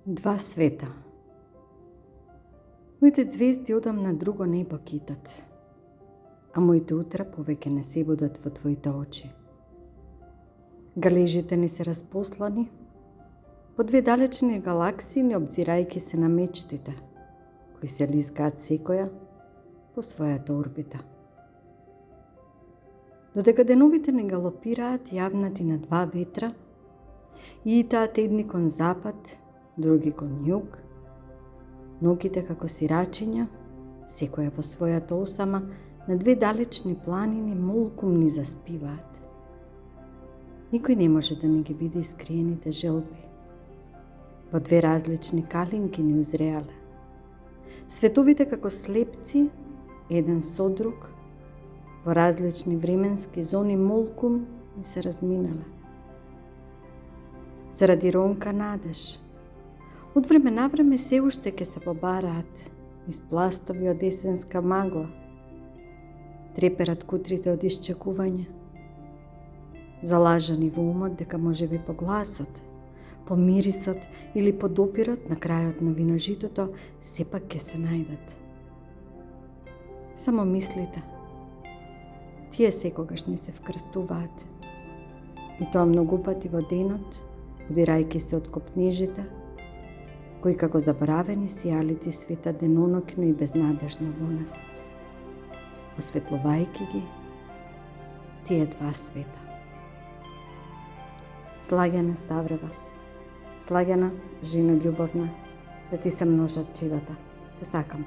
Два света. Моите звезди одам на друго небо китат, а моите утра повеќе не се будат во твоите очи. Галежите ни се распослани по две далечни галаксии, не обзирајќи се на мечтите, кои се лискаат секоја по својата орбита. Додека деновите не галопираат јавнати на два ветра, и итаат едни кон запад, други кон југ, ноќите како сирачиња, секоја во својата осама, на две далечни планини молкум ни заспиваат. Никој не може да не ги биде искриените желби. Во две различни калинки ни узреале. Световите како слепци, еден со друг, во различни временски зони молкум ни се разминале. Заради ронка надеж, од време на време се уште ќе се побараат из пластови од есенска магла, треперат кутрите од исчекување, залажани во умот дека можеби по гласот, по мирисот или по допирот на крајот на виножитото сепак ќе се најдат. Само мислите, тие секогаш не се вкрстуваат, и тоа многу пати во денот, удирајќи се од копнежите, кои како заборавени сијалици светат денонокно и безнадежно во нас, осветлувајќи ги тие два света. Слагјана Ставрева, слагјана, жено љубовна, да ти се множат чедата. Те сакам.